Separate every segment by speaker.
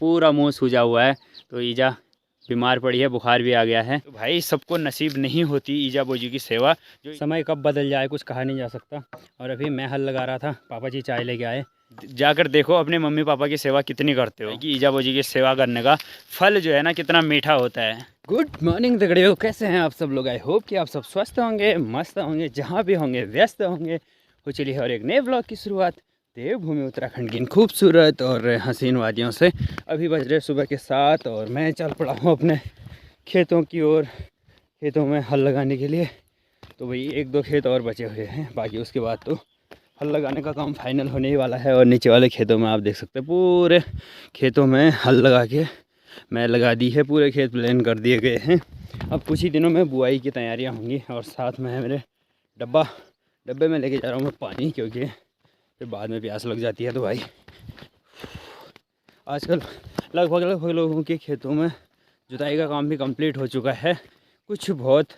Speaker 1: पूरा मुंह सूजा हुआ है। तो ईजा बीमार पड़ी है, बुखार भी आ गया है। तो भाई सबको नसीब नहीं होती ईजा बोजी की सेवा, जो समय कब बदल जाए कुछ कहा नहीं जा सकता। और अभी मैं हल लगा रहा था, पापा जी चाय लेके आए। जाकर देखो अपने मम्मी पापा की सेवा कितनी करते हो, कि ईजा बोजी की सेवा करने का फल जो है ना कितना मीठा होता है। गुड मॉर्निंग तगड़े, कैसे हैं आप सब लोग? आई होप कि आप सब स्वस्थ होंगे, मस्त होंगे, जहाँ भी होंगे व्यस्त होंगे। तो चलिए और एक नए ब्लॉग की शुरुआत देवभूमि उत्तराखंड की इन खूबसूरत और हसीन वादियों से। अभी बज रहे सुबह के 7 और मैं चल पड़ा हूँ अपने खेतों की ओर, खेतों में हल लगाने के लिए। तो भाई 1-2 खेत और बचे हुए हैं, बाकी उसके बाद तो हल लगाने का काम फाइनल होने ही वाला है। और नीचे वाले खेतों में आप देख सकते हैं पूरे खेतों में हल लगा के मैं लगा दी है, पूरे खेत प्लान कर दिए गए हैं। अब कुछ ही दिनों में बुआई की तैयारियां होंगी। और साथ में है मेरे डब्बे में लेके जा रहा हूँ मैं पानी, क्योंकि फिर बाद में प्यास लग जाती है। तो भाई आजकल लगभग लोगों के खेतों में जुताई का काम भी कंप्लीट हो चुका है। कुछ बहुत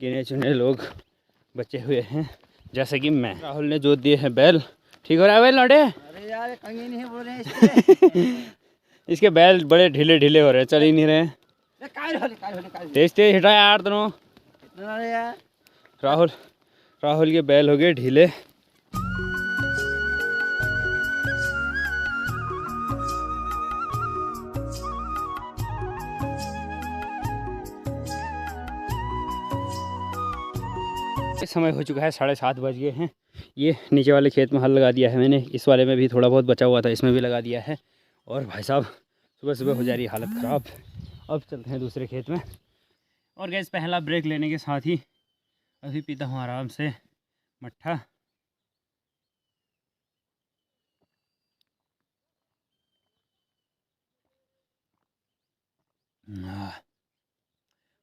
Speaker 1: गिने चुने लोग बचे हुए हैं, जैसे कि मैं। राहुल ने जोत दिए हैं बैल। ठीक हो रहा है बैल लौटे?
Speaker 2: अरे यार कंगी नहीं बोल रहे हैं
Speaker 1: इसके बैल बड़े ढीले ढीले हो रहे हैं, चल ही नहीं रहे। तेज तेज हिटा यार दोनों। राहुल के बैल हो गए ढीले। समय हो चुका है 7:30 बज गए हैं। ये नीचे वाले खेत में हल लगा दिया है मैंने, इस वाले में भी थोड़ा बहुत बचा हुआ था, इसमें भी लगा दिया है। और भाई साहब सुबह सुबह हो जा रही है हालत ख़राब। अब चलते हैं दूसरे खेत में। और गैस पहला ब्रेक लेने के साथ ही अभी पीता हूँ आराम से मट्ठा।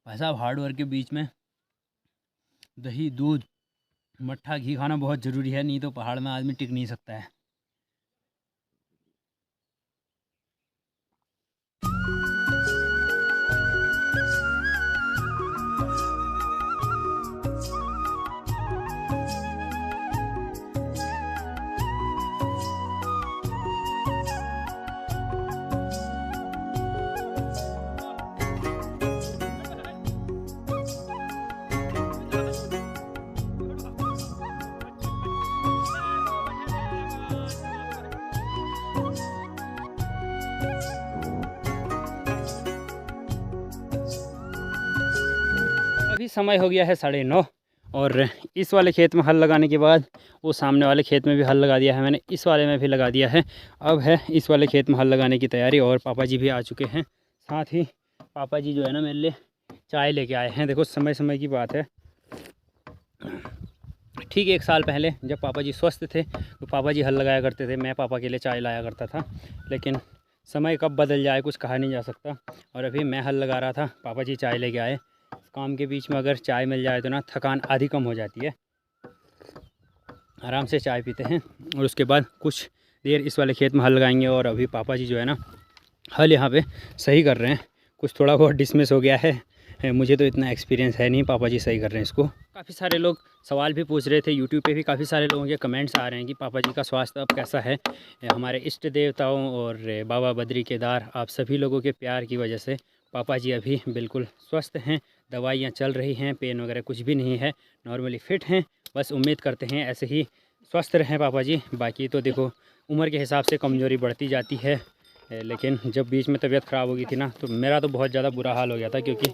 Speaker 1: भाई साहब हार्ड वर्क के बीच में दही दूध मट्ठा घी खाना बहुत ज़रूरी है, नहीं तो पहाड़ में आदमी टिक नहीं सकता है। अभी समय हो गया है 9:30 और इस वाले खेत में हल लगाने के बाद वो सामने वाले खेत में भी हल लगा दिया है मैंने, इस वाले में भी लगा दिया है। अब है इस वाले खेत में हल लगाने की तैयारी। और पापा जी भी आ चुके हैं। साथ ही पापा जी जो है ना मेरे लिए चाय लेके आए हैं। देखो समय की बात है, ठीक 1 साल पहले जब पापा जी स्वस्थ थे तो पापा जी हल लगाया करते थे, मैं पापा के लिए चाय लाया करता था। लेकिन समय कब बदल जाए कुछ कहा नहीं जा सकता। और अभी मैं हल लगा रहा था, पापा जी चाय लेके आए। काम के बीच में अगर चाय मिल जाए तो ना थकान आधी कम हो जाती है। आराम से चाय पीते हैं और उसके बाद कुछ देर इस वाले खेत में हल लगाएंगे। और अभी पापा जी जो है ना हल यहाँ पे सही कर रहे हैं। कुछ थोड़ा बहुत डिसमिस हो गया है, मुझे तो इतना एक्सपीरियंस है नहीं, पापा जी सही कर रहे हैं इसको। काफ़ी सारे लोग सवाल भी पूछ रहे थे, यूट्यूब पे भी काफ़ी सारे लोगों के कमेंट्स आ रहे हैं कि पापा जी का स्वास्थ्य अब कैसा है। हमारे इष्ट देवताओं और बाबा बद्री केदार आप सभी लोगों के प्यार की वजह से पापा जी अभी बिल्कुल स्वस्थ हैं। दवाइयाँ चल रही हैं, पेन वगैरह कुछ भी नहीं है, नॉर्मली फ़िट हैं। बस उम्मीद करते हैं ऐसे ही स्वस्थ रहें पापा जी। बाकी तो देखो उम्र के हिसाब से कमज़ोरी बढ़ती जाती है, लेकिन जब बीच में तबीयत ख़राब हो गई थी ना तो मेरा तो बहुत ज़्यादा बुरा हाल हो गया था, क्योंकि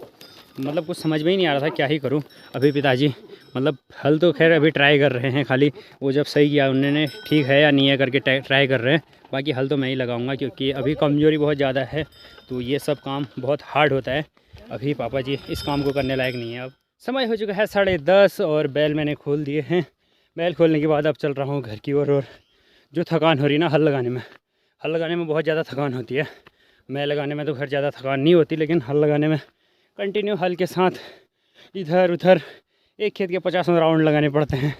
Speaker 1: मतलब कुछ समझ में ही नहीं आ रहा था क्या ही करूं। अभी पिताजी मतलब हल तो खैर अभी ट्राई कर रहे हैं, खाली वो जब सही किया उन्होंने ठीक है या नहीं है करके ट्राई कर रहे हैं। बाकी हल तो मैं ही लगाऊंगा, क्योंकि अभी कमज़ोरी बहुत ज़्यादा है तो ये सब काम बहुत हार्ड होता है। अभी पापा जी इस काम को करने लायक नहीं है। अब समय हो चुका है 10:30 और बैल मैंने खोल दिए हैं। बैल खोलने के बाद अब चल रहा हूँ घर की ओर। और जो थकान हो रही ना हल लगाने में बहुत ज़्यादा थकान होती है। मैं लगाने में तो खैर ज़्यादा थकान नहीं होती, लेकिन हल लगाने में कंटिन्यू हल के साथ इधर उधर एक खेत के 50 राउंड लगाने पड़ते हैं।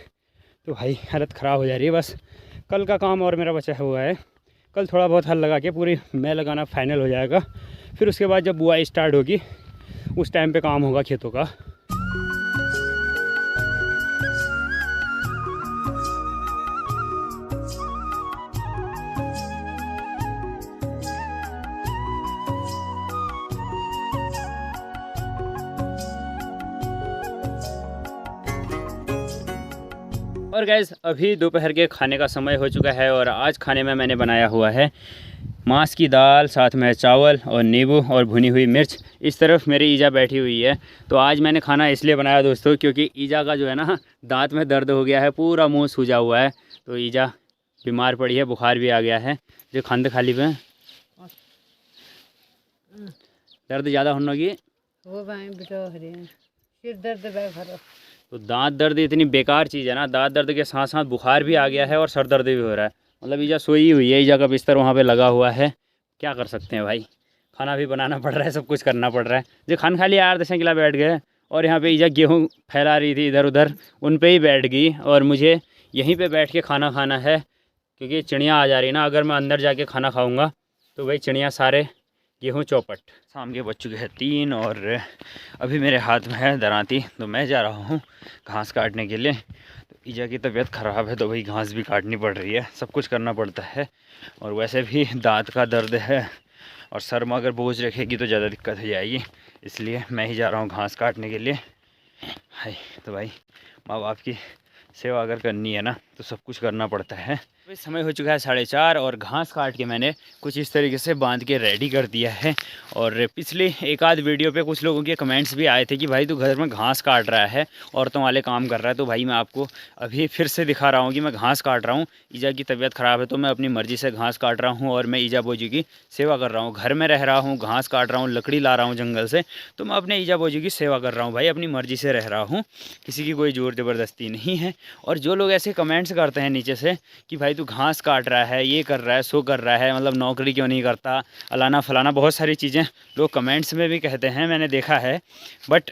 Speaker 1: तो भाई हालत ख़राब हो जा रही है। बस कल का काम और मेरा बचा हुआ है, कल थोड़ा बहुत हल लगा के पूरी मैं लगाना फाइनल हो जाएगा। फिर उसके बाद जब बुआई स्टार्ट होगी उस टाइम पे काम होगा खेतों का। और गैस अभी दोपहर के खाने का समय हो चुका है और आज खाने में मैंने बनाया हुआ है मांस की दाल, साथ में चावल और नींबू और भुनी हुई मिर्च। इस तरफ मेरी ईजा बैठी हुई है। तो आज मैंने खाना इसलिए बनाया दोस्तों क्योंकि ईजा का जो है ना दांत में दर्द हो गया है, पूरा मुंह सूजा हुआ है। तो ईजा बीमार पड़ी है, बुखार भी आ गया है। जो खंड खाली पे दर्द ज़्यादा होने लगी
Speaker 2: वो सिर दर्द
Speaker 1: तो दांत दर्द इतनी बेकार चीज़ है ना, दांत दर्द के साथ साथ बुखार भी आ गया है और सर दर्द भी हो रहा है। मतलब ईजा सोई हुई है, ईजा का बिस्तर वहाँ पे लगा हुआ है। क्या कर सकते हैं भाई, खाना भी बनाना पड़ रहा है, सब कुछ करना पड़ रहा है। जो खान खा लिया 8-10 किला बैठ गए और यहाँ पे ईजा गेहूँ फैला रही थी इधर उधर, उन पे ही बैठ गई और मुझे यहीं पे बैठ के खाना खाना है क्योंकि चिड़िया आ जा रही ना। अगर मैं अंदर जाके खाना खाऊँगा तो भाई चिड़िया सारे गेहूँ चौपट। शाम के बज चुके हैं 3 और अभी मेरे हाथ में है दरांती, तो मैं जा रहा हूँ घास काटने के लिए। तो ईजा की तबीयत ख़राब है तो भाई घास भी काटनी पड़ रही है, सब कुछ करना पड़ता है। और वैसे भी दांत का दर्द है और सर में अगर बोझ रखेगी तो ज़्यादा दिक्कत हो जाएगी, इसलिए मैं ही जा रहा हूँ घास काटने के लिए। हाय, तो भाई माँ बाप की सेवा अगर करनी है ना तो सब कुछ करना पड़ता है। अभी समय हो चुका है 4:30 और घास काट के मैंने कुछ इस तरीके से बांध के रेडी कर दिया है। और पिछले एक आध वीडियो पे कुछ लोगों के कमेंट्स भी आए थे कि भाई तू घर में घास काट रहा है, औरतों वाले काम कर रहा है। तो भाई मैं आपको अभी फिर से दिखा रहा हूँ कि मैं घास काट रहा हूँ। ईजा की तबीयत ख़राब है तो मैं अपनी मर्ज़ी से घास काट रहा हूँ और मैं ईजा बोजी की सेवा कर रहा हूँ। घर में रह रहा हूँ, घास काट रहा हूँ, लकड़ी ला रहा हूँ जंगल से, तो मैं अपने ईजा बोजी की सेवा कर रहा हूँ भाई, अपनी मर्ज़ी से रह रहा हूँ, किसी की कोई ज़ोर ज़बरदस्ती नहीं है। और जो लोग ऐसे कमेंट्स करते हैं नीचे से कि भाई तू घास काट रहा है, ये कर रहा है, सो कर रहा है, मतलब नौकरी क्यों नहीं करता, अलाना फलाना, बहुत सारी चीज़ें लोग कमेंट्स में भी कहते हैं, मैंने देखा है। बट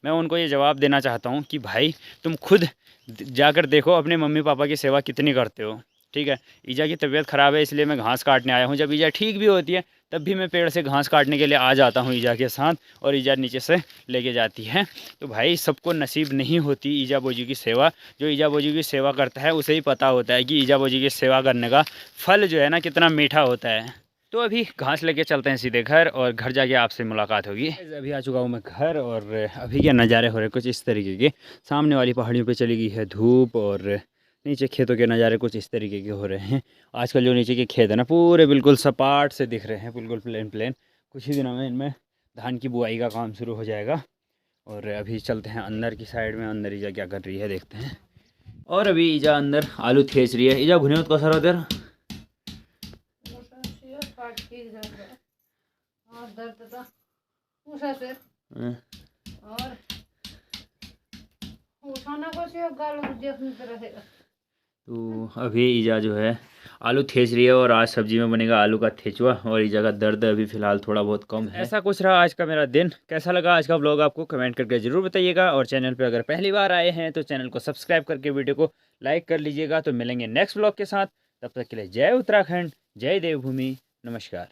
Speaker 1: मैं उनको ये जवाब देना चाहता हूँ कि भाई तुम खुद जाकर देखो अपने मम्मी पापा की सेवा कितनी करते हो। ठीक है, ईजा की तबीयत ख़राब है इसलिए मैं घास काटने आया हूँ। जब ईजा ठीक भी होती है तब भी मैं पेड़ से घास काटने के लिए आ जाता हूँ ईजा के साथ और ईजा नीचे से लेके जाती है। तो भाई सबको नसीब नहीं होती ईजा बोजी की सेवा। जो ईजा बोजी की सेवा करता है उसे ही पता होता है कि ईजा बोजी की सेवा करने का फल जो है ना कितना मीठा होता है। तो अभी घास लेके चलते हैं सीधे घर और घर जाके आपसे मुलाकात होगी। अभी आ चुका हूँ मैं घर और अभी के नज़ारे हो रहे कुछ इस तरीके के। सामने वाली पहाड़ियों पे चली गई है धूप और नीचे खेतों के नज़ारे कुछ इस तरीके के हो रहे हैं। आजकल जो नीचे के खेत है ना पूरे बिल्कुल सपाट से दिख रहे हैं, बिल्कुल प्लेन प्लेन। कुछ ही दिनों में इनमें धान की बुआई का काम शुरू हो जाएगा। और अभी चलते हैं अंदर की साइड में। अंदर ईजा क्या कर रही है देखते हैं। और अभी ईजा अंदर आलू थेच रही है। ईजा भुने को सर उधर तो अभी ईजा जो है आलू थेच रही है और आज सब्जी में बनेगा आलू का थेचुआ। और ईजा का दर्द अभी फ़िलहाल थोड़ा बहुत कम है। ऐसा कुछ रहा आज का मेरा दिन। कैसा लगा आज का ब्लॉग आपको कमेंट करके ज़रूर बताइएगा। और चैनल पे अगर पहली बार आए हैं तो चैनल को सब्सक्राइब करके वीडियो को लाइक कर लीजिएगा। तो मिलेंगे नेक्स्ट ब्लॉग के साथ, तब तक के लिए जय उत्तराखंड, जय देवभूमि, नमस्कार।